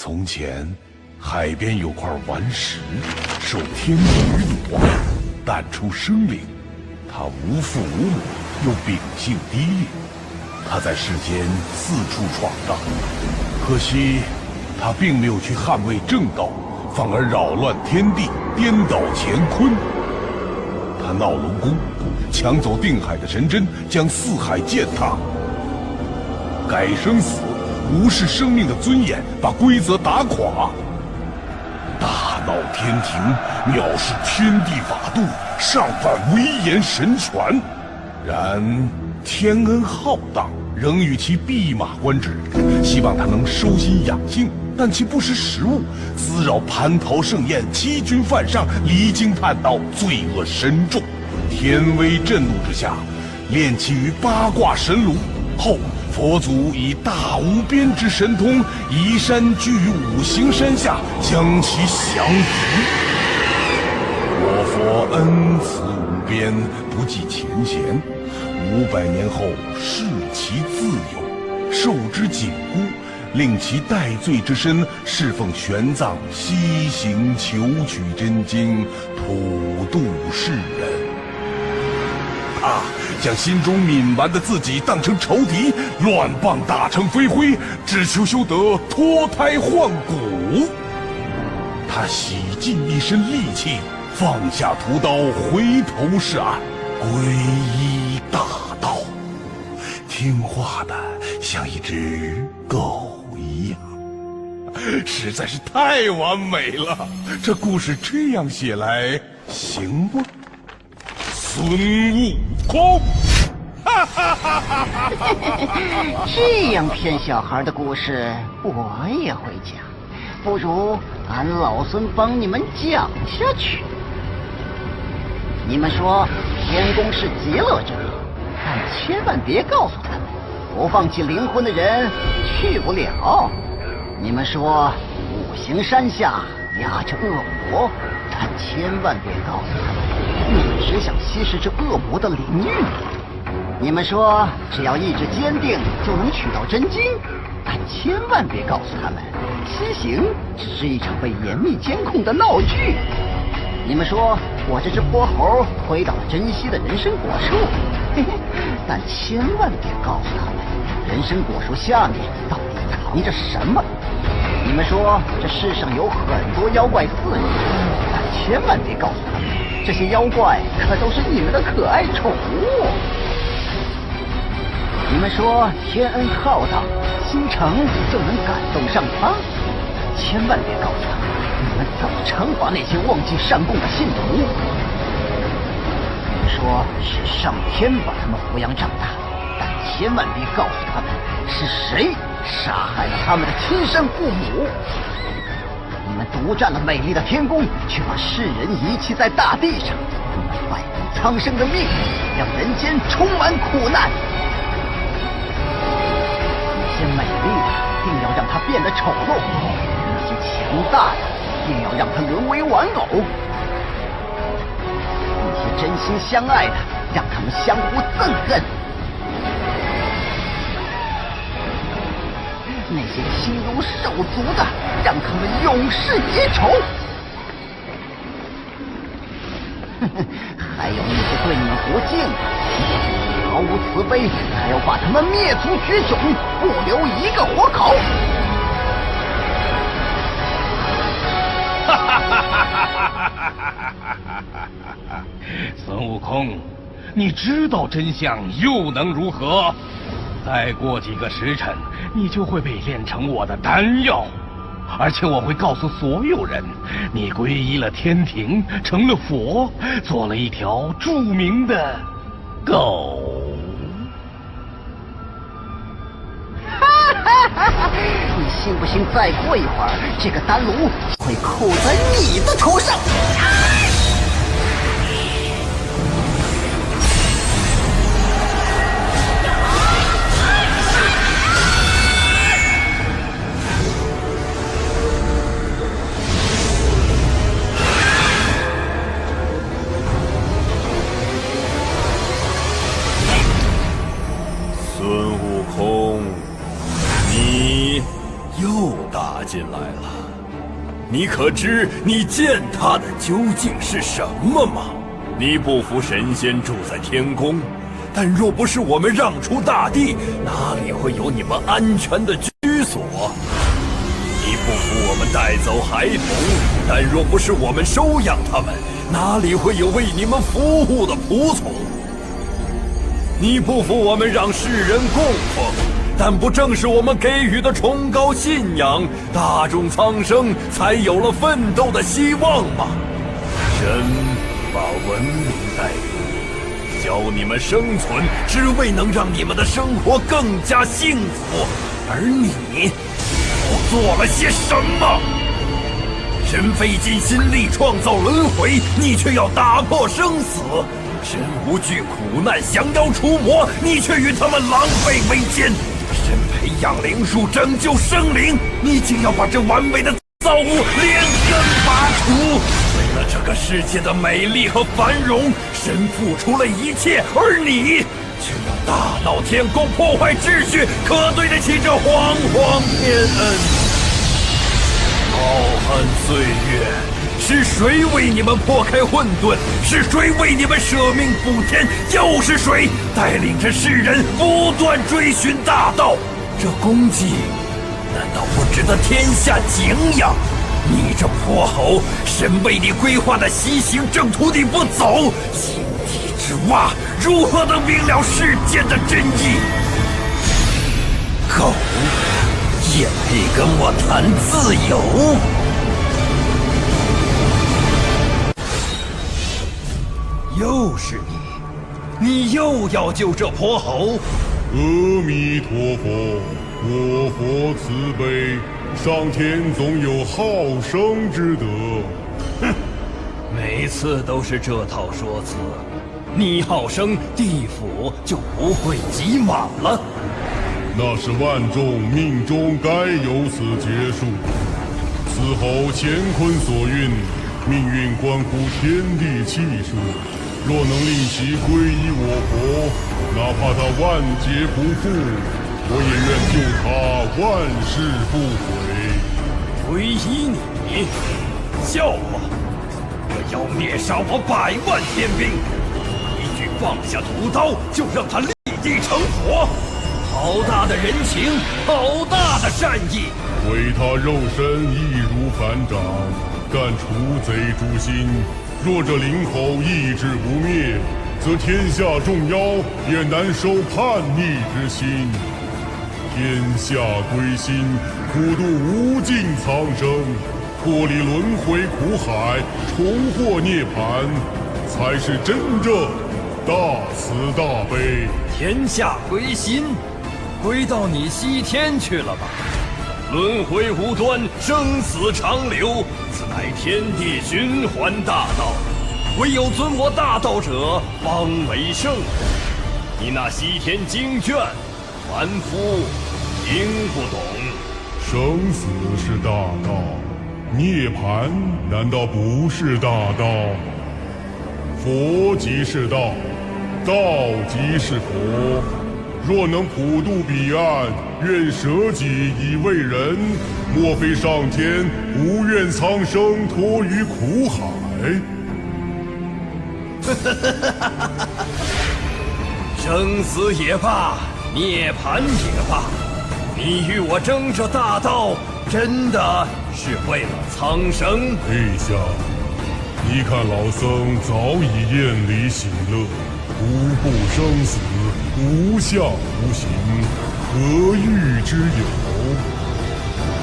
从前，海边有块顽石，受天地允诺，诞出生灵。他无父无母，又秉性低劣。他在世间四处闯荡，可惜他并没有去捍卫正道，反而扰乱天地，颠倒乾坤。他闹龙宫，抢走定海的神针，将四海践踏。改生死，无视生命的尊严，把规则打垮。大闹天庭，藐视天地法度，上犯威严神权。然天恩浩荡，仍与其弼马官至，希望他能收心养性。但其不识时务，滋扰蟠桃盛宴，欺君犯上，离经叛道，罪恶深重。天威震怒之下，炼其于八卦神炉后，佛祖以大无边之神通，移山聚于五行山下，将其降服。我佛恩慈无边，不计前嫌。500年后，释其自由，受之紧箍，令其戴罪之身侍奉玄奘，西行求取真经，普度世人。他将心中泯完的自己当成仇敌，乱棒打成飞灰，只求修得脱胎换骨。他洗尽一身戾气，放下屠刀，回头是岸，皈依大道，听话的像一只狗一样，实在是太完美了。这故事这样写来行不？孙悟空，这样骗小孩的故事我也会讲，不如俺老孙帮你们讲下去。你们说天宫是极乐之地，但千万别告诉他们，不放弃灵魂的人去不了。你们说五行山下压着恶魔，但千万别告诉他们，你们只想吸食这恶魔的灵域。你们说只要意志坚定就能取到真经，但千万别告诉他们，西行只是一场被严密监控的闹剧。你们说我这只泼猴推倒了珍稀的人参果树，嘿嘿，但千万别告诉他们，人参果树下面到底藏着什么。你们说这世上有很多妖怪刺人，但千万别告诉他们，这些妖怪可都是你们的可爱宠物。你们说天恩浩荡，心诚就能感动上苍，千万别告诉他们，你们怎么惩罚那些忘记善供的信徒。你们说是上天把他们抚养长大，但千万别告诉他们是谁杀害了他们的亲生父母。你们独占了美丽的天宫，却把世人遗弃在大地上，你们坏了苍生的命，让人间充满苦难。那些美丽的定要让它变得丑陋，那些强大的定要让它沦为玩偶，那些真心相爱的让他们相互憎恨，那些亲如手足的让他们永世结仇。还有那些对你们不敬的，毫无慈悲，还要把他们灭族绝种，不留一个活口。孙悟空，你知道真相又能如何？再过几个时辰，你就会被炼成我的丹药，而且我会告诉所有人，你皈依了天庭，成了佛，做了一条著名的狗。你信不信再过一会儿，这个丹炉会扣在你的头上？孙悟空，你又到打进来了。你可知你践踏的究竟是什么吗？你不服神仙住在天宫，但若不是我们让出大地，哪里会有你们安全的居所？你不服我们带走孩童，但若不是我们收养他们，哪里会有为你们服务的仆从？你不服我们让世人供奉，但不正是我们给予的崇高信仰，大众苍生才有了奋斗的希望吗？神把文明带给你，教你们生存，只为能让你们的生活更加幸福。而你又做了些什么？神费尽心力创造轮回，你却要打破生死；神无惧苦难，降妖除魔，你却与他们狼狈为奸；神培养灵树，拯救生灵，你竟要把这完美的造物连根拔除。为了这个世界的美丽和繁荣，神付出了一切，而你却要大闹天宫，破坏秩序，可对得起这皇皇天恩？浩瀚岁月，是谁为你们破开混沌？是谁为你们舍命补天？又是谁带领着世人不断追寻大道？这功绩难道不值得天下敬仰？你这泼猴，神为你规划的西行正途你不走，井底之蛙如何能明了世间的真意？狗也配跟我谈自由？又是你又要救这泼猴？阿弥陀佛，我佛慈悲，上天总有好生之德。哼，每次都是这套说辞，你好生，地府就不会挤满了。那是万众命中该有此结束。此后乾坤所运，命运关乎天地气数。若能令其皈依我佛，哪怕他万劫不复，我也愿救他万世不悔。皈依你？笑话！我要灭杀我100万天兵，一句放下屠刀，就让他立地成佛。好大的人情，好大的善意！毁他肉身易如反掌，但除贼诛心。若这灵猴意志不灭，则天下众妖也难收叛逆之心。天下归心，普度无尽苍生，脱离轮回苦海，重获涅槃，才是真正大慈大悲。天下归心，归到你西天去了吧？轮回无端，生死长流，此乃天地循环大道。唯有尊我大道者，方为圣人。你那西天经卷，凡夫听不懂。生死是大道，涅槃难道不是大道？佛即是道，道即是佛。若能普渡彼岸，愿舍己以为人。莫非上天不愿苍生脱于苦海？生死也罢，涅槃也罢，你与我争这大道，真的是为了苍生？陛下，你看老僧早已厌离喜乐，无不生死，无相无形，何欲之有？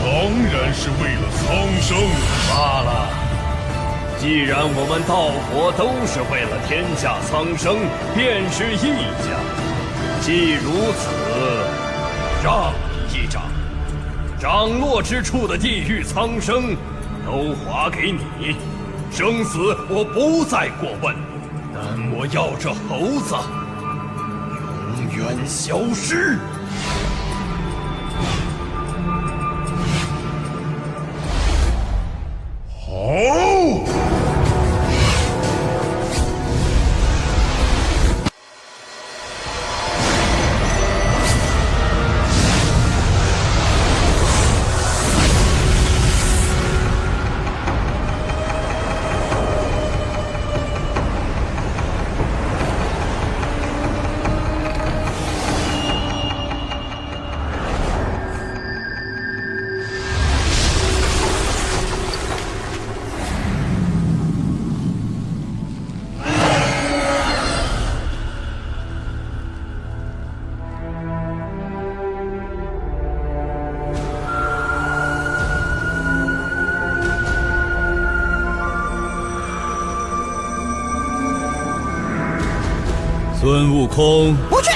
当然是为了苍生。罢了，既然我们道佛都是为了天下苍生，便是一家。既如此，让一掌，掌落之处的地狱苍生，都划给你。生死我不再过问，但我要这猴子永远消失。好。孙悟空，不去，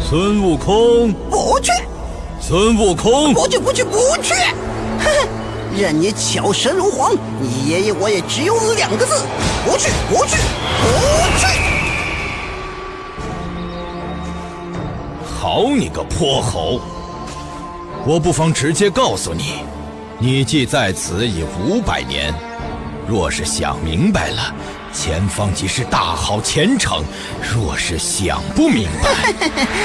孙悟空，不去，孙悟空，不去，不去，不去！哼哼，任你巧舌如簧，你爷爷我也只有2个字：不去，不去，不去！好你个泼猴！我不妨直接告诉你，你既在此已500年，若是想明白了，前方即是大好前程；若是想不明白，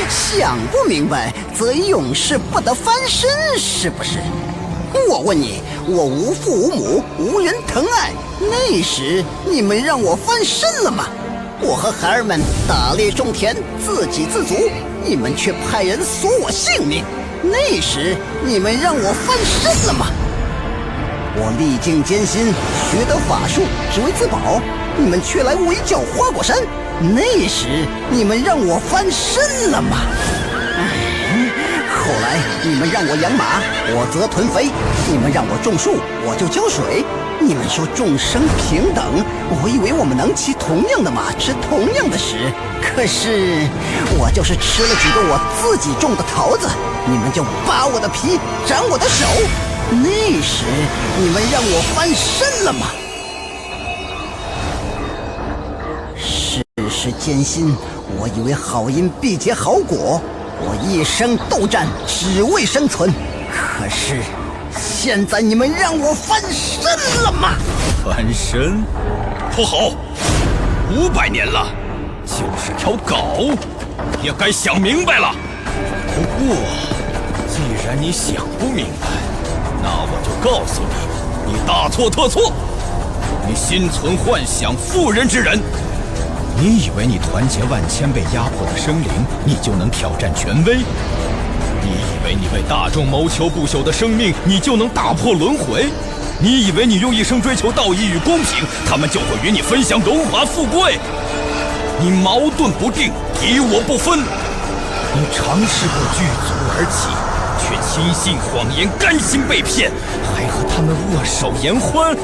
想不明白，则永世不得翻身，是不是？我问你，我无父无母，无人疼爱，那时你们让我翻身了吗？我和孩儿们打猎种田，自给自足，你们却派人索我性命，那时你们让我翻身了吗？我历尽艰辛，学得法术，只为自保，你们却来围剿花果山，那时你们让我翻身了吗？后来你们让我养马，我则屯肥；你们让我种树，我就浇水。你们说众生平等，我以为我们能骑同样的马，吃同样的屎。可是我就是吃了几个我自己种的桃子，你们就扒我的皮，斩我的手。那时你们让我翻身了吗？世事艰辛，我以为好因必结好果，我一生斗战，只为生存。可是现在你们让我翻身了吗？翻身？不好！500年了，就是条狗，也该想明白了。不过，既然你想不明白，那我就告诉你，你大错特错！你心存幻想，妇人之仁。你以为你团结万千被压迫的生灵，你就能挑战权威？你以为你为大众谋求不朽的生命，你就能打破轮回？你以为你用一生追求道义与公平，他们就会与你分享荣华富贵？你矛盾不定，敌我不分。你尝试过聚族而起，却轻信谎言，甘心被骗，还和他们握手言欢。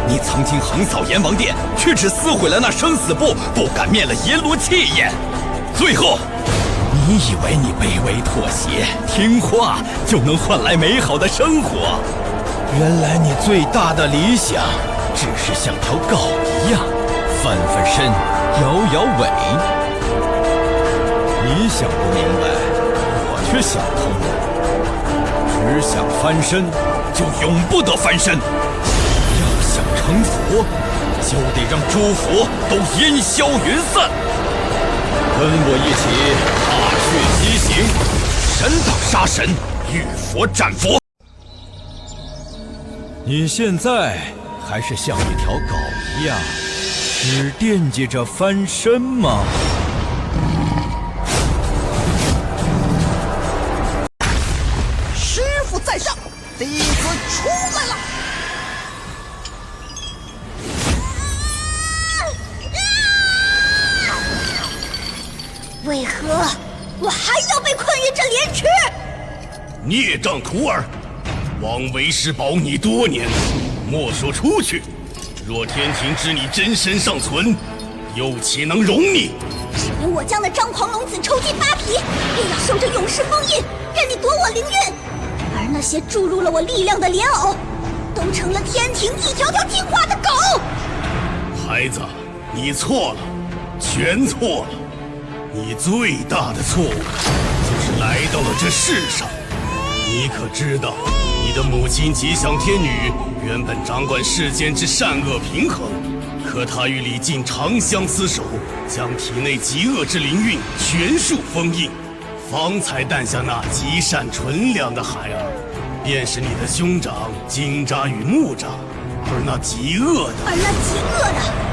你曾经横扫阎王殿，却只撕毁了那生死簿，不敢灭了阎罗气焰。最后，你以为你卑微妥协、听话就能换来美好的生活？原来你最大的理想，只是像条狗一样，翻翻身，摇摇尾。你想不明白，我却想通了。只想翻身，就永不得翻身。要想成佛，就得让诸佛都烟消云散。跟我一起踏血西行，神挡杀神，遇佛斩佛。你现在还是像一条狗一样，只惦记着翻身吗？师傅在上，弟子出来了。为何我还要被困于这莲池？孽障徒儿，枉为师保你多年，莫说出去。若天庭知你真身尚存，又岂能容你？只因我将那张狂龙子抽筋扒皮，便要受这永世封印，任你夺我灵韵。而那些注入了我力量的莲藕，都成了天庭一条条听话的狗。孩子，你错了，全错了。你最大的错误就是来到了这世上。你可知道，你的母亲吉祥天女原本掌管世间之善恶平衡，可她与李靖长相厮守，将体内极恶之灵韵全数封印，方才诞下那极善纯良的孩儿，便是你的兄长金吒与木吒。而那极恶的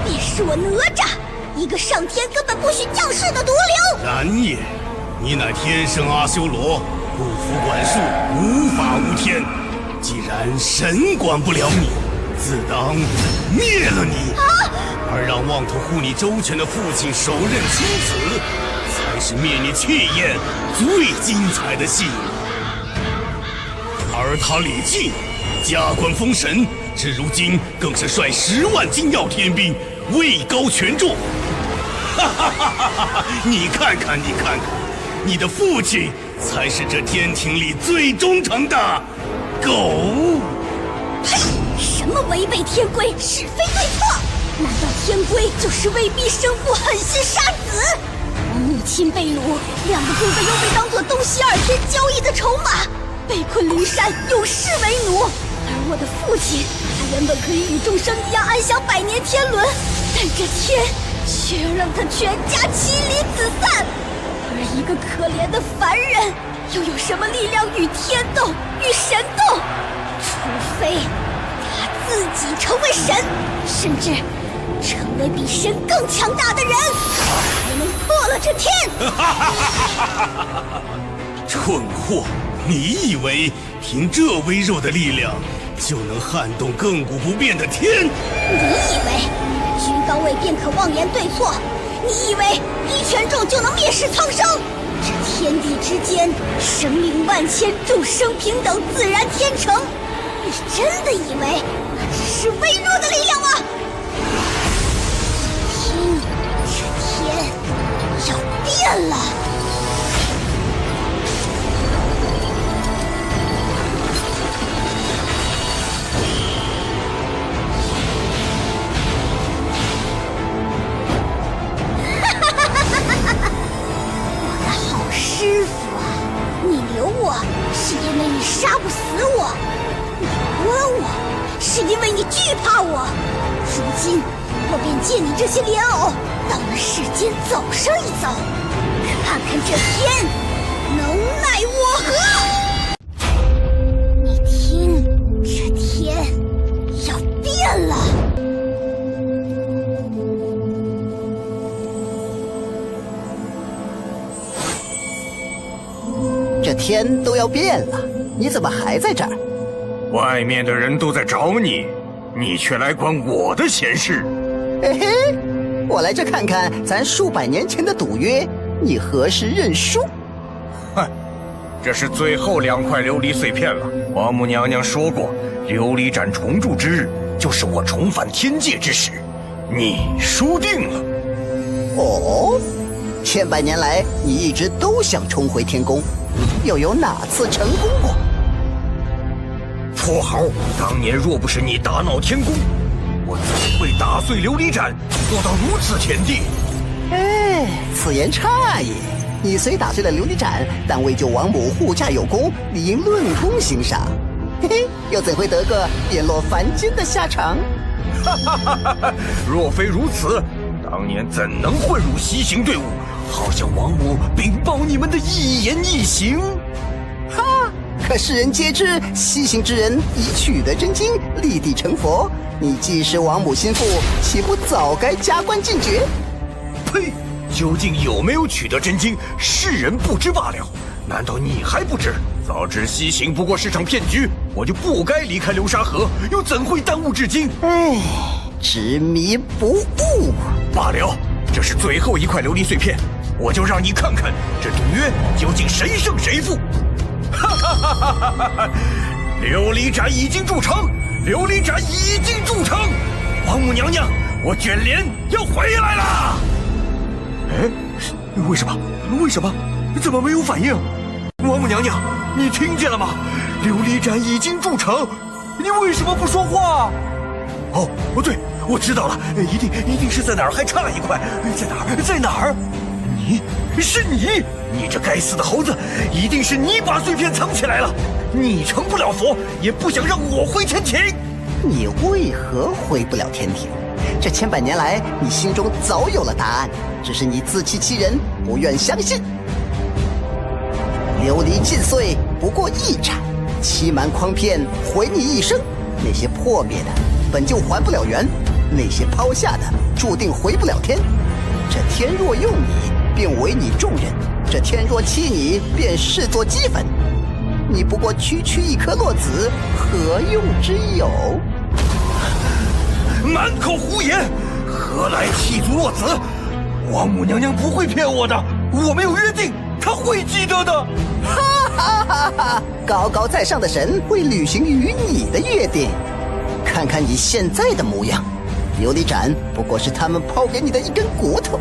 便是我哪吒，一个上天根本不许降世的毒瘤。然也，你乃天生阿修罗，不服管束，无法无天。既然神管不了你，自当灭了你，而让妄图护你周全的父亲手刃亲子，才是灭你气焰最精彩的戏。而他李靖，加官封神，至如今更是率10万金耀天兵，位高权重。你看看，你看看，你的父亲才是这天庭里最忠诚的狗。呸！什么违背天规，是非对错？难道天规就是威逼生父，狠心杀子？我母亲被掳，2个哥哥又被当作东西2天交易的筹码，被困灵山，永世为奴。而我的父亲，他原本可以与众生一样安享100年天伦，但这天却让他全家妻离子散。而一个可怜的凡人，又有什么力量与天斗，与神斗？除非他自己成为神，甚至成为比神更强大的人，才能破了这天。蠢货，你以为凭这微弱的力量就能撼动亘古不变的天？你以为居高位便可妄言对错？你以为一拳中就能灭世苍生？这天地之间，生灵万千，众生平等，自然天成。你真的以为那只是微弱的力量吗？听，这天要变了。我的好师傅啊，你留我是因为你杀不死我，你关我是因为你惧怕我。如今我便借你这些莲藕，到了世间走上一遭，看看这天能奈我何。你听，这天要变了。这天都要变了，你怎么还在这儿？外面的人都在找你，你却来管我的闲事。嘿嘿，我来这看看咱数百年前的赌约，你何时认输？哼，这是最后2块琉璃碎片了。王母娘娘说过，琉璃盏重铸之日，就是我重返天界之时。你输定了。哦，千百年来你一直都想重回天宫，又有哪次成功过？跛豪，当年若不是你大闹天宫，我怎会打碎琉璃盏，做到如此田地？哎，此言差也。你虽打碎了琉璃盏，但为救王母护驾有功，理应论功行赏。嘿嘿，又怎会得个贬落凡间的下场？哈哈哈哈哈！若非如此，当年怎能混入西行队伍，好向王母禀报你们的一言一行？哈！可世人皆知，西行之人已取得真经，立地成佛。你既是王母心腹，岂不早该加官进爵？呸！究竟有没有取得真经，世人不知罢了。难道你还不知？早知西行不过是场骗局，我就不该离开流沙河，又怎会耽误至今？哎，执迷不悟罢了。这是最后1块琉璃碎片，我就让你看看这赌约究竟谁胜谁负。哈哈哈哈哈哈！琉璃盏已经铸成，琉璃盏已经铸成。王母娘娘，我卷帘要回来了。哎，为什么？为什么？怎么没有反应？王母娘娘，你听见了吗？琉璃盏已经铸成，你为什么不说话？哦，对，我知道了，一定是在哪儿还差1块，在哪儿？在哪儿？是你这该死的猴子，一定是你把碎片藏起来了。你成不了佛，也不想让我回天庭。你为何回不了天庭？这千百年来，你心中早有了答案，只是你自欺欺人，不愿相信。琉璃尽碎不过1盏，欺瞒诓骗毁你一生。那些破灭的本就还不了原，那些抛下的注定回不了天。这天若用你，便委你众人；这天若弃你，便视作齑粉。你不过区区一颗落子，何用之有？满口胡言，何来弃卒落子？王母娘娘不会骗我的，我们有约定，她会记得的。哈哈哈哈！高高在上的神会履行与你的约定。看看你现在的模样，琉璃盏不过是他们抛给你的一根骨头。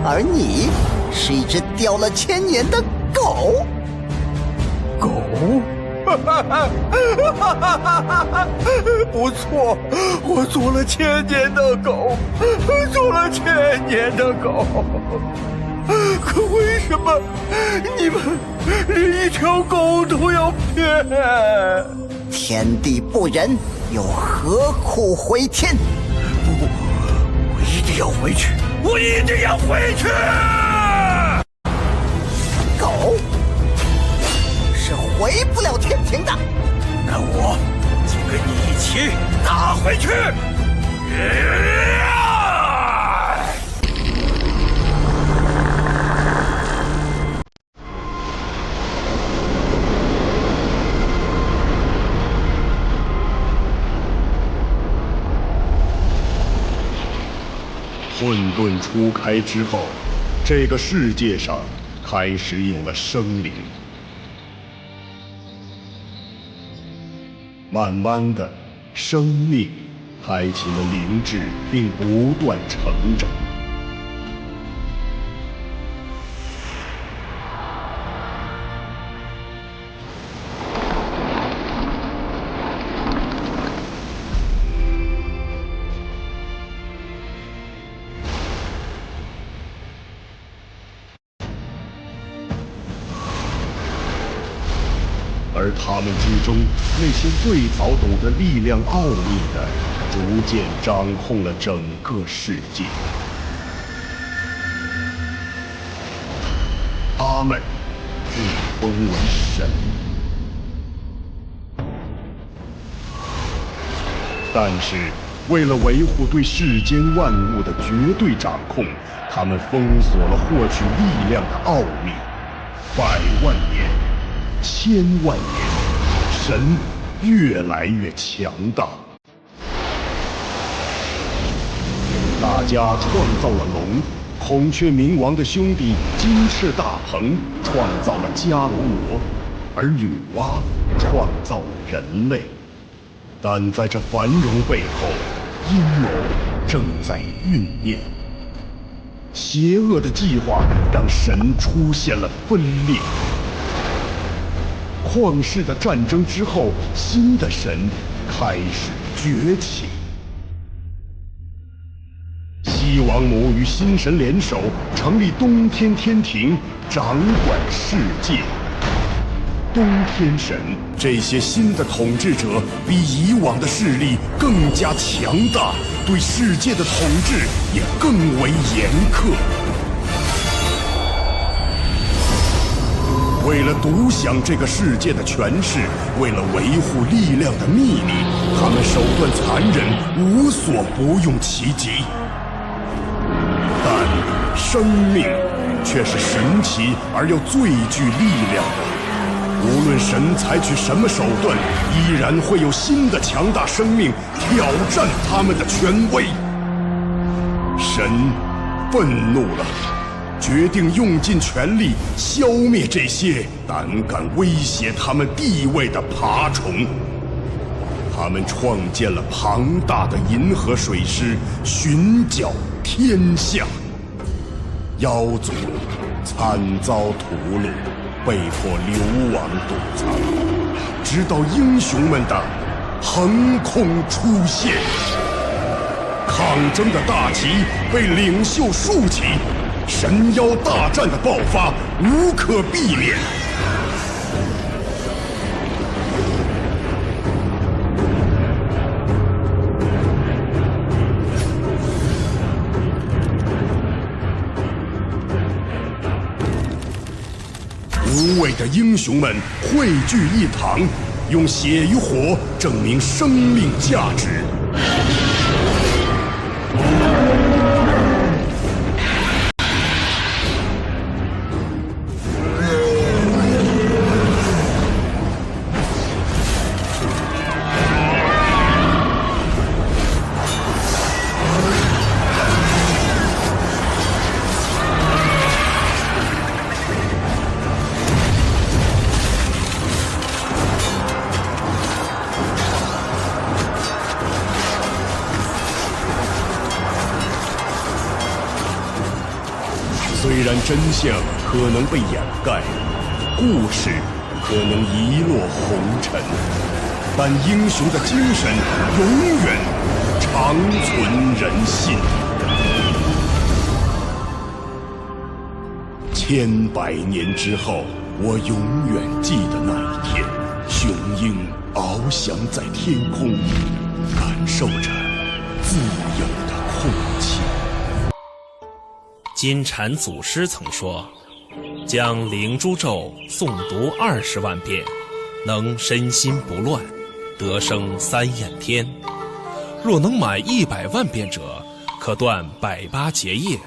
而你是一只叼了1000年的狗。狗？不错，我做了1000年的狗，做了1000年的狗。可为什么你们连一条狗都要骗？天地不仁，又何苦回天？不，我一定要回去，我一定要回去！狗是回不了天庭的。那我就跟你一起打回去！混沌初开之后，这个世界上开始有了生灵。慢慢的，生命开启了灵智，并不断成长。而他们之中，那些最早懂得力量奥秘的，逐渐掌控了整个世界。他们自封为神。但是，为了维护对世间万物的绝对掌控，他们封锁了获取力量的奥秘。100万年。1000万年，神越来越强大。大家创造了龙，孔雀明王的兄弟金翅大鹏创造了迦罗罗，而女娲创造了人类。但在这繁荣背后，阴谋正在酝酿。邪恶的计划让神出现了分裂。旷世的战争之后，新的神开始崛起。西王母与新神联手，成立东天天庭，掌管世界。东天神这些新的统治者比以往的势力更加强大，对世界的统治也更为严苛。为了独享这个世界的权势，为了维护力量的秘密，他们手段残忍，无所不用其极。但生命却是神奇而又最具力量的。无论神采取什么手段，依然会有新的强大生命挑战他们的权威。神愤怒了。决定用尽全力消灭这些胆敢威胁他们地位的爬虫。他们创建了庞大的银河水师，寻剿天下。妖族惨遭屠戮，被迫流亡躲藏，直到英雄们的横空出现。抗争的大旗被领袖竖起。神妖大战的爆发无可避免。无畏的英雄们汇聚一堂，用血与火证明生命价值。虽然真相可能被掩盖，故事可能遗落红尘，但英雄的精神永远长存人心。千百年之后，我永远记得那一天，雄鹰翱翔在天空，感受着自由的空气。金蝉祖师曾说，将灵珠咒诵读20万遍，能身心不乱，得生3焰天；若能满100万遍者，可断108结业，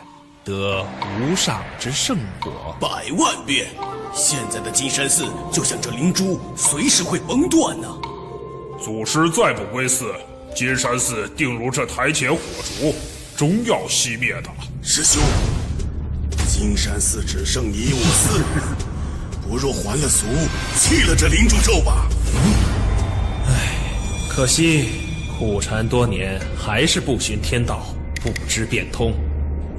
得无上之圣果。100万遍！现在的金山寺就像这灵珠，随时会崩断呢。祖师再不归寺，金山寺定如这台前火烛，终要熄灭的。师兄，金山寺只剩你我4人，不若还了俗，弃了这灵珠咒吧。可惜苦禅多年，还是不循天道，不知变通。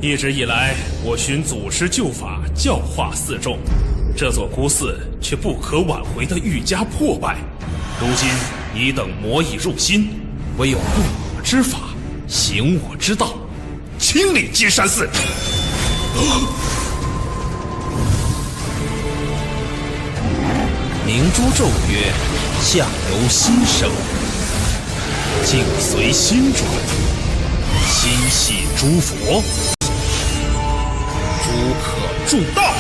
一直以来，我循祖师旧法教化寺众，这座孤寺却不可挽回的愈加破败。如今你等魔已入心，唯有顿我之法，行我之道，清理金山寺。明珠咒曰：相由心生，境随心转，心系诸佛，诸可助道。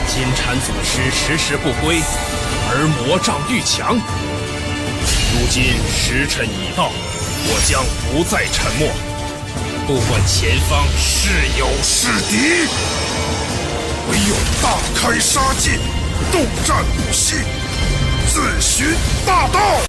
金蝉祖师迟迟不归，而魔障愈强。如今时辰已到，我将不再沉默，不管前方是友是敌，唯有大开杀戒，斗战不息，自寻大道。